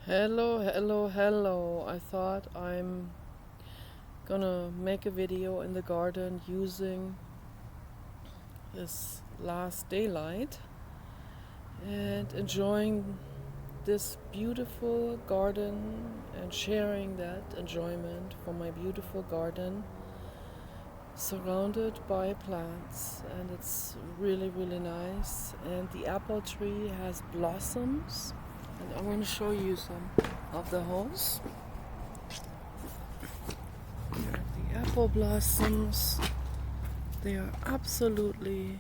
Hello, hello, hello. I thought I'm gonna make a video in the garden using this last daylight and enjoying this beautiful garden and sharing that enjoyment from my beautiful garden surrounded by plants, and it's really, really nice. And the apple tree has blossoms, and I'm going to show you some of the holes. The apple blossoms, they are absolutely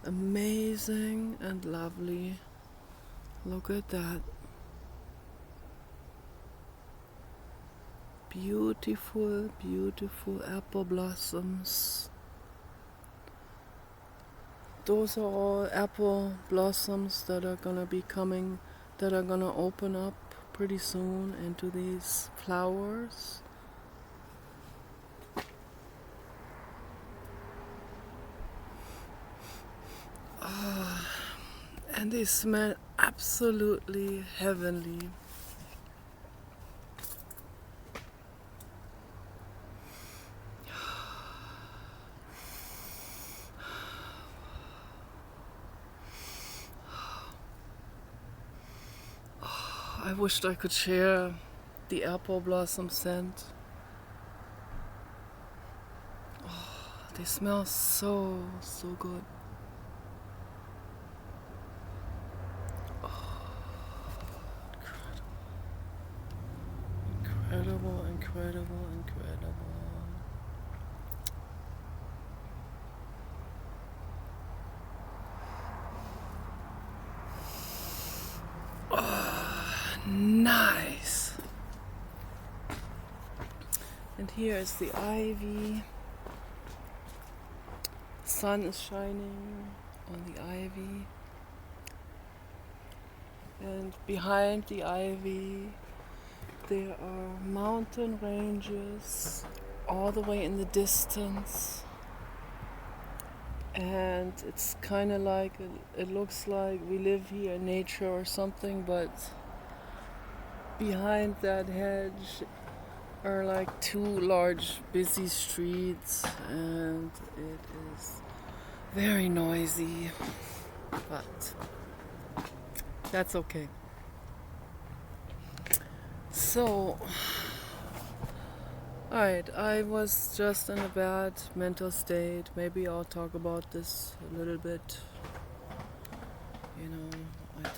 amazing and lovely. Look at that. Beautiful, beautiful apple blossoms. Those are all apple blossoms that are gonna be coming, that are gonna open up pretty soon into these flowers. And they smell absolutely heavenly. I wished I could share the apple blossom scent. They smell so, so good. Incredible, incredible, incredible. Nice. And here is the ivy. Sun is shining on the ivy. And behind the ivy there are mountain ranges all the way in the distance. And it's kind of like, it looks like we live here in nature or something, but behind that hedge are like two large busy streets, and it is very noisy, but that's okay. So, alright, I was just in a bad mental state. Maybe I'll talk about this a little bit. You know,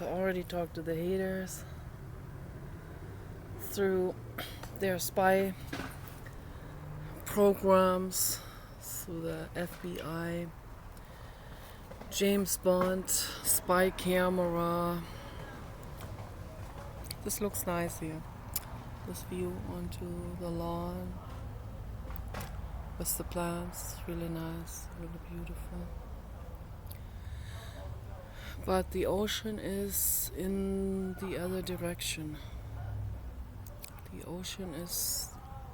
already talked to the haters through their spy programs, through the FBI, James Bond, spy camera. This looks nice here. This view onto the lawn with the plants, really nice, really beautiful. But the ocean is in the other direction. The ocean is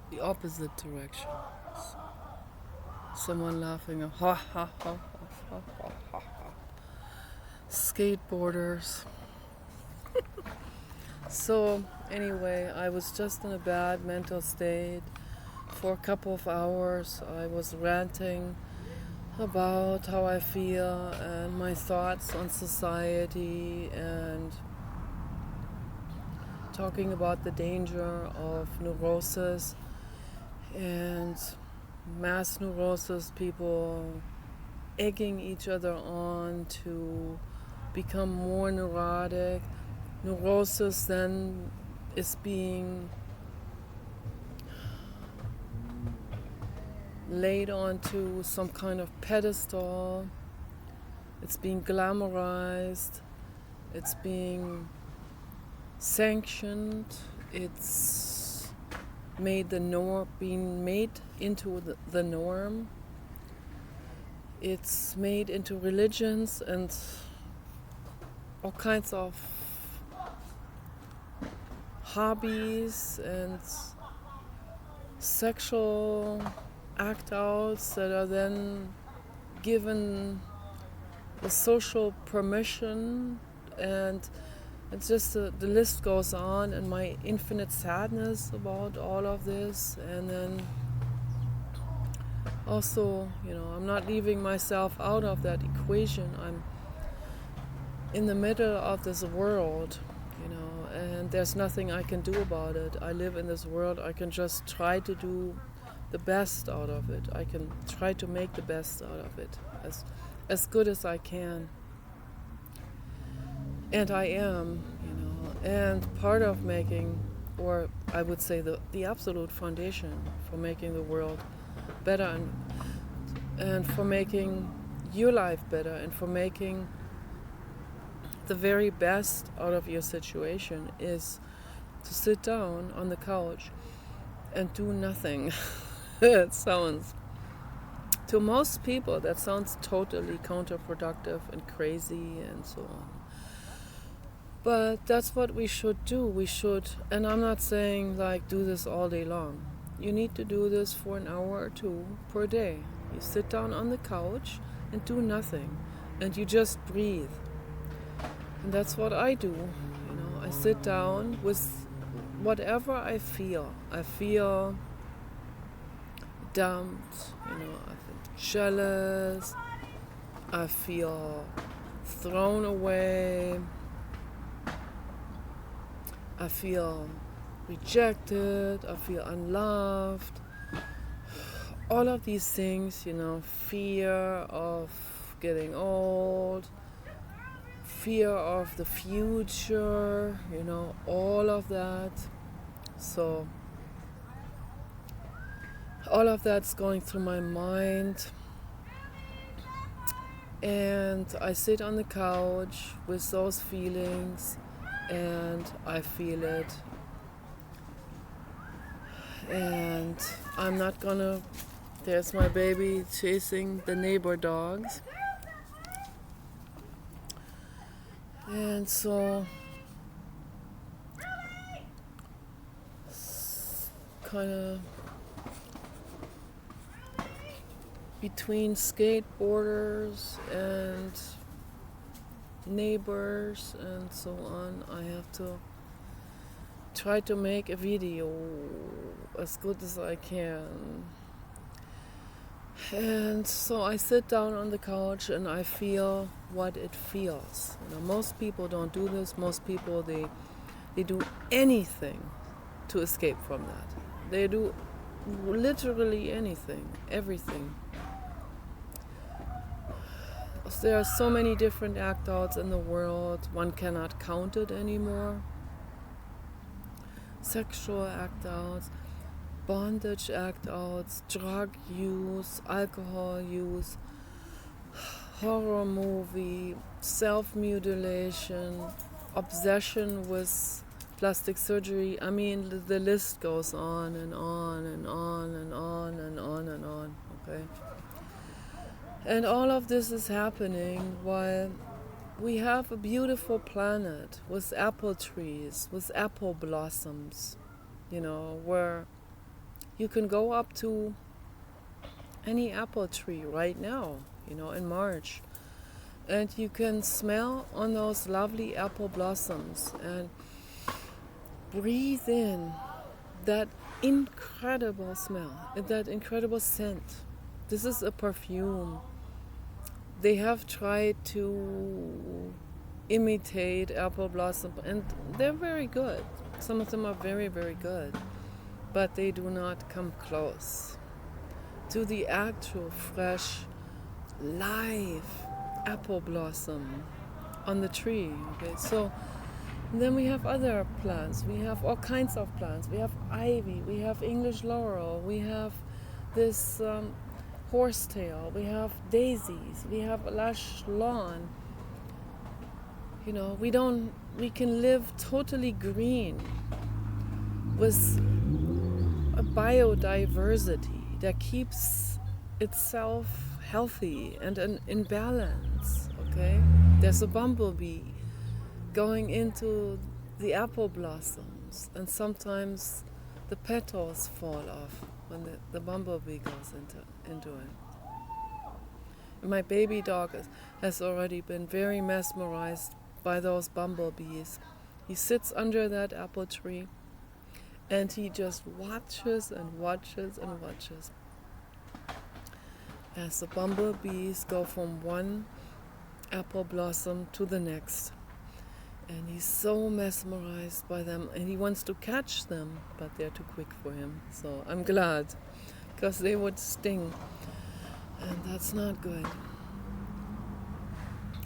the opposite direction. Someone laughing, ha ha ha ha ha ha ha. Skateboarders. So anyway, I was just in a bad mental state. For a couple of hours I was ranting about how I feel and my thoughts on society, and talking about the danger of neurosis and mass neurosis, people egging each other on to become more neurotic. Neurosis then is being laid onto some kind of pedestal. It's being glamorized. It's being sanctioned. It's being made into the norm. It's made into religions and all kinds of hobbies and sexual act outs that are then given the social permission, and It's just the list goes on, and my infinite sadness about all of this. And then also, I'm not leaving myself out of that equation. I'm in the middle of this world, and there's nothing I can do about it. I live in this world. I can just try to do the best out of it. I can try to make the best out of it as good as I can. And I am, and part of making, or I would say the absolute foundation for making the world better, and for making your life better, and for making the very best out of your situation, is to sit down on the couch and do nothing. It sounds, to most people, that sounds totally counterproductive and crazy and so on. But that's what we should do. We should, and I'm not saying do this all day long. You need to do this for an hour or two per day. You sit down on the couch and do nothing, and you just breathe. And that's what I do. I sit down with whatever I feel. I feel dumped, I feel jealous, I feel thrown away, I feel rejected, I feel unloved. All of these things, fear of getting old, fear of the future, all of that. So all of that's going through my mind, and I sit on the couch with those feelings, and I feel it, and I'm not gonna, there's my baby chasing the neighbor dogs, and so kind of between skateboarders and neighbors and so on, I have to try to make a video as good as I can. And so I sit down on the couch and I feel what it feels. Most people don't do this. Most people, they do anything to escape from that. They do literally anything, everything. There are so many different act outs in the world, one cannot count it anymore. Sexual act outs, bondage act outs, drug use, alcohol use, horror movie, self-mutilation, obsession with plastic surgery. I mean, the list goes on and on and on and on and on and on, okay? And all of this is happening while we have a beautiful planet with apple trees, with apple blossoms, where you can go up to any apple tree right now, in March, and you can smell on those lovely apple blossoms and breathe in that incredible smell, that incredible scent. This is a perfume. They have tried to imitate apple blossom, and they're very good. Some of them are very, very good, but they do not come close to the actual fresh, live apple blossom on the tree. Okay, so then we have other plants. We have all kinds of plants. We have ivy. We have English laurel. We have this horsetail, we have daisies, we have lush lawn. We can live totally green with a biodiversity that keeps itself healthy and in balance, okay? There's a bumblebee going into the apple blossoms, and sometimes the petals fall off when the bumblebee goes into it. My baby dog has already been very mesmerized by those bumblebees, He sits under that apple tree and he just watches and watches and watches as the bumblebees go from one apple blossom to the next. And he's so mesmerized by them and he wants to catch them, but they're too quick for him. So I'm glad, because they would sting, and that's not good.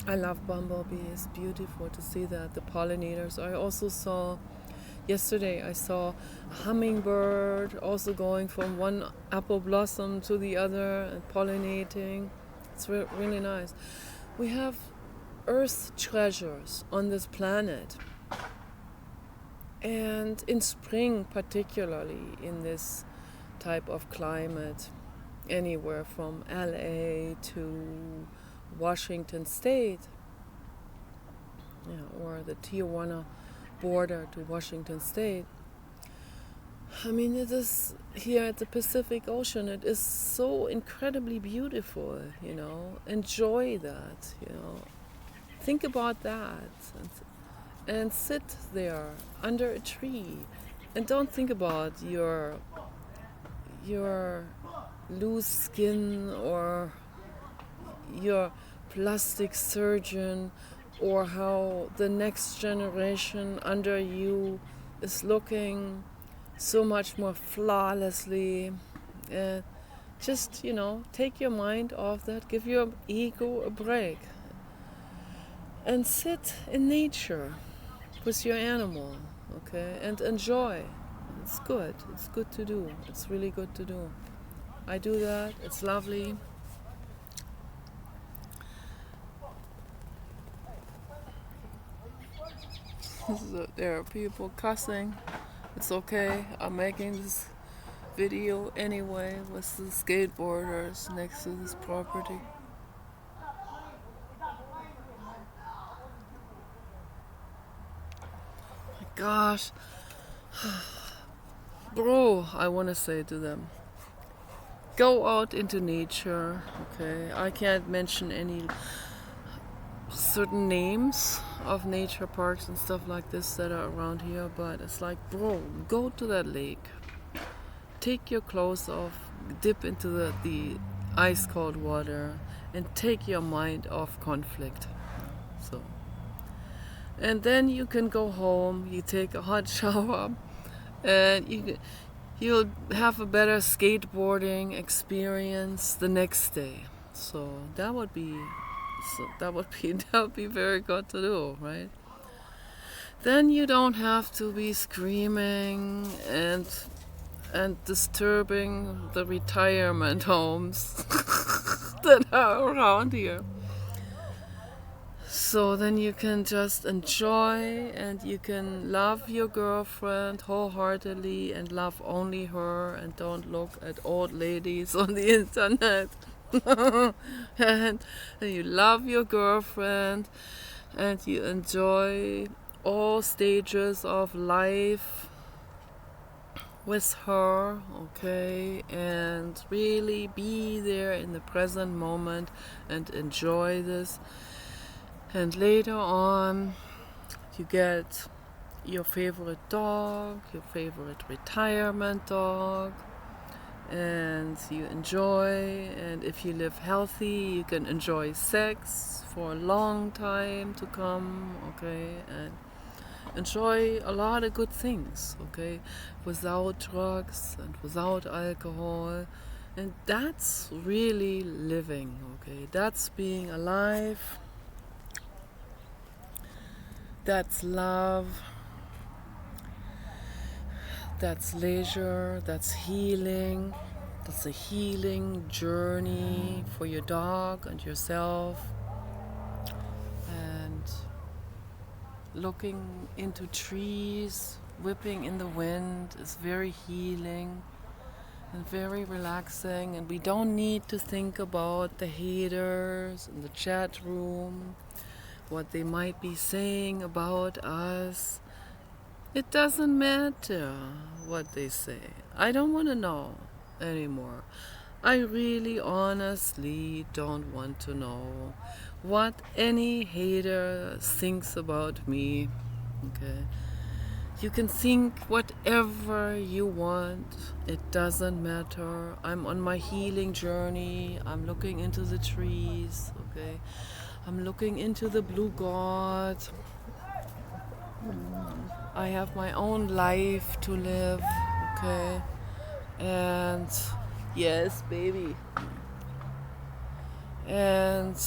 I love bumblebees. It's beautiful to see that, the pollinators. I also saw, yesterday I saw a hummingbird also going from one apple blossom to the other and pollinating. It's really nice. We have earth treasures on this planet. And in spring, particularly in this type of climate, anywhere from LA to Washington State, or the Tijuana border to Washington State. I mean, it is here at the Pacific Ocean. It is so incredibly beautiful, Enjoy that, Think about that and sit there under a tree and don't think about your loose skin or your plastic surgeon or how the next generation under you is looking so much more flawlessly. Just, take your mind off that, give your ego a break and sit in nature with your animal, okay, and enjoy. It's good to do, it's really good to do. I do that, it's lovely. So there are people cussing. It's okay. I'm making this video anyway with the skateboarders next to this property. My gosh. Bro, I want to say to them, go out into nature, okay? I can't mention any certain names of nature parks and stuff like this that are around here, but it's like, bro, go to that lake, take your clothes off, dip into the ice cold water and take your mind off conflict. So, and then you can go home, you take a hot shower, and you'll have a better skateboarding experience the next day. So that would be very good to do, right? Then you don't have to be screaming and disturbing the retirement homes that are around here. So then you can just enjoy and you can love your girlfriend wholeheartedly and love only her and don't look at old ladies on the internet. and you love your girlfriend and you enjoy all stages of life with her, okay, and really be there in the present moment and enjoy this. And later on you get your favorite dog, your favorite retirement dog, and you enjoy, and if you live healthy you can enjoy sex for a long time to come, okay, and enjoy a lot of good things, okay, without drugs and without alcohol. And that's really living, okay, that's being alive, that's love, that's leisure, that's healing. That's a healing journey for your dog and yourself. And looking into trees, whipping in the wind is very healing and very relaxing. And we don't need to think about the haters in the chat room, what they might be saying about us. It doesn't matter what they say. I don't want to know anymore. I really honestly don't want to know what any hater thinks about me. Okay, you can think whatever you want, it doesn't matter. I'm on my healing journey, I'm looking into the trees, okay, I'm looking into the blue God. I have my own life to live, okay, and yes, baby, and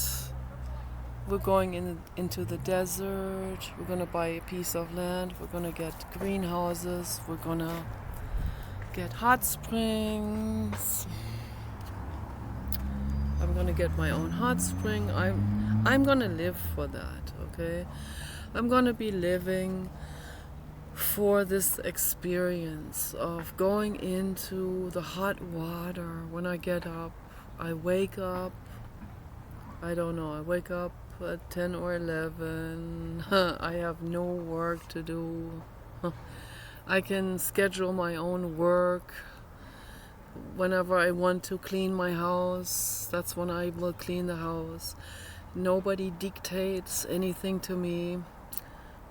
we're going into the desert. We're gonna buy a piece of land. We're gonna get greenhouses. We're gonna get hot springs. I'm gonna get my own hot spring. I'm gonna live for that, okay? I'm gonna be living for this experience of going into the hot water. When I get up, I wake up, I don't know, I wake up at 10 or 11. I have no work to do. I can schedule my own work. Whenever I want to clean my house, that's when I will clean the house. Nobody dictates anything to me.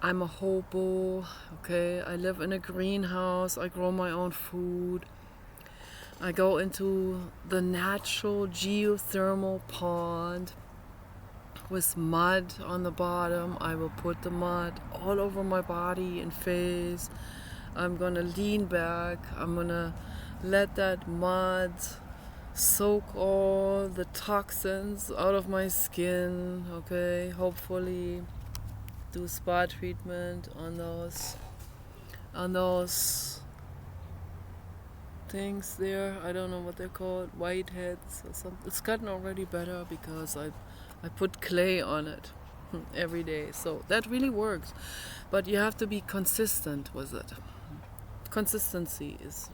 I'm a hobo, okay? I live in a greenhouse. I grow my own food. I go into the natural geothermal pond with mud on the bottom. I will put the mud all over my body and face. I'm gonna lean back. I'm gonna let that mud soak all the toxins out of my skin, okay? Hopefully do spa treatment on those things there. I don't know what they're called, whiteheads or something. It's gotten already better because I put clay on it every day, so that really works. But you have to be consistent with it. Consistency is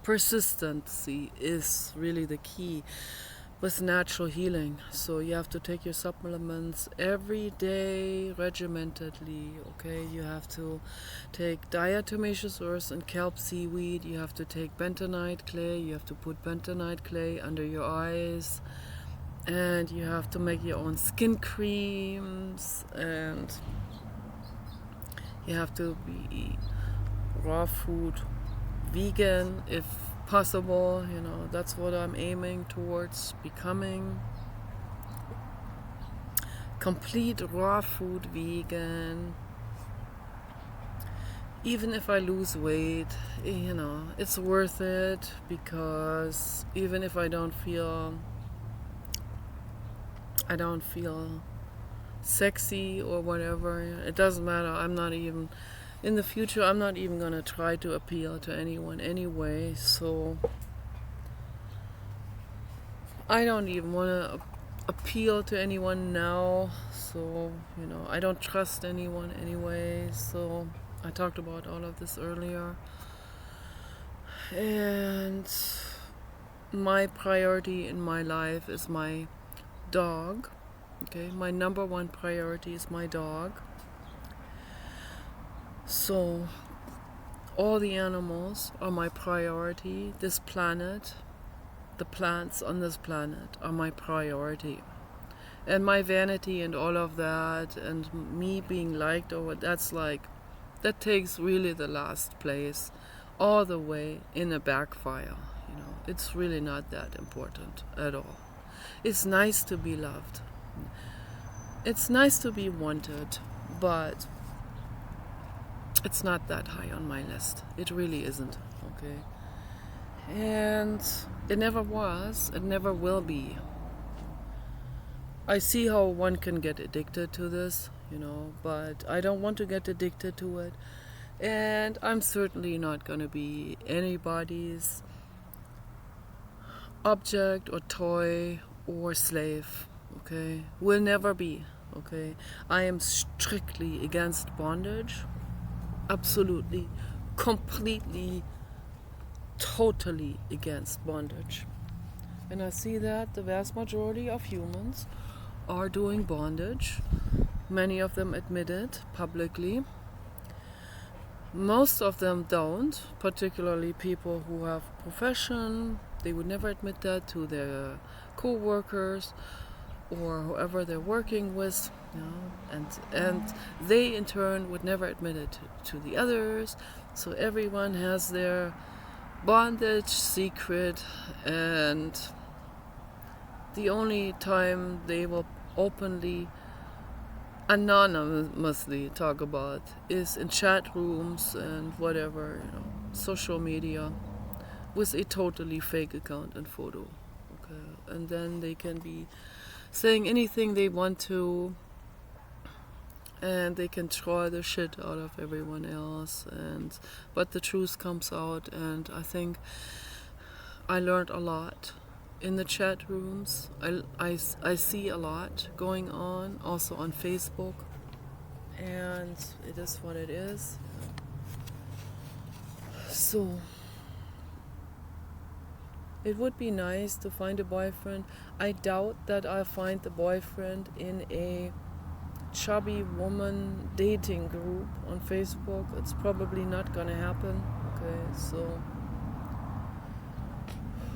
persistency is really the key with natural healing. So you have to take your supplements every day regimentedly, okay? You have to take diatomaceous earth and kelp seaweed. You have to take bentonite clay. You have to put bentonite clay under your eyes. And you have to make your own skin creams. And you have to be raw food vegan if possible. That's what I'm aiming towards becoming. Complete raw food vegan. Even if I lose weight, it's worth it, because even if I don't feel sexy or whatever, it doesn't matter. In the future, I'm not even gonna try to appeal to anyone anyway, so I don't even wanna appeal to anyone now, so I don't trust anyone anyway. So I talked about all of this earlier, and my priority in my life is my dog. Okay, my number one priority is my dog. So all the animals are my priority. This planet, the plants on this planet are my priority. And my vanity and all of that, and me being liked, that takes really the last place, all the way in a backfire. It's really not that important at all. It's nice to be loved. It's nice to be wanted, but it's not that high on my list. It really isn't, okay? And it never was, it never will be. I see how one can get addicted to this, but I don't want to get addicted to it. And I'm certainly not going to be anybody's object or toy or slave, okay? Will never be, okay? I am strictly against bondage. Absolutely, completely, totally against bondage. And I see that the vast majority of humans are doing bondage. Many of them admit it publicly. Most of them don't, particularly people who have profession. They would never admit that to their co-workers or whoever they're working with. you know, and they in turn would never admit it to the others. So everyone has their bondage secret, and the only time they will openly, anonymously talk about is in chat rooms and whatever, you know, social media, with a totally fake account and photo. Okay, and then they can be saying anything they want to, and they can troll the shit out of everyone else, and but the truth comes out. And I think I learned a lot in the chat rooms. I see a lot going on also on Facebook, and it is what it is. So it would be nice to find a boyfriend. I doubt that I'll find the boyfriend in a chubby woman dating group on Facebook. It's probably not gonna happen. Okay, so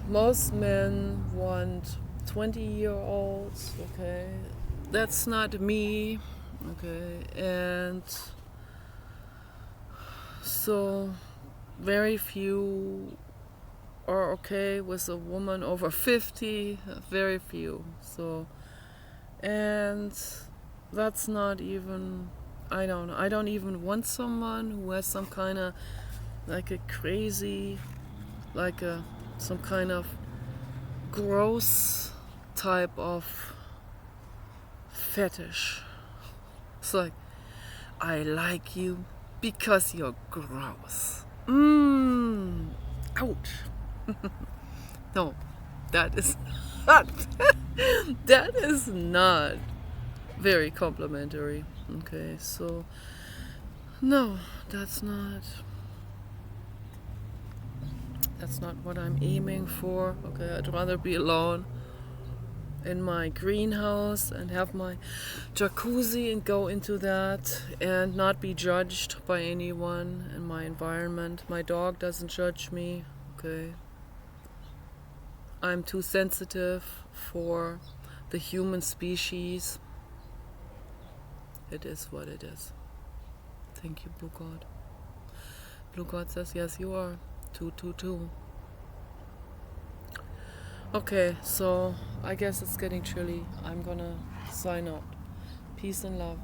most men want 20-year-olds. Okay, that's not me. Okay, and so very few are okay with a woman over 50, very few. So, and that's not even, I don't know, I don't even want someone who has some kind of like a crazy, like a some kind of gross type of fetish. It's like, I like you because you're gross. Ouch. No, that is not that is not very complimentary. Okay, so no, that's not what I'm aiming for. Okay, I'd rather be alone in my greenhouse and have my jacuzzi and go into that and not be judged by anyone in my environment. My dog doesn't judge me. Okay, I'm too sensitive for the human species. It is what it is. Thank you, Blue God. Blue God says, yes, you are. 222. Okay, so I guess it's getting chilly. I'm gonna sign out. Peace and love.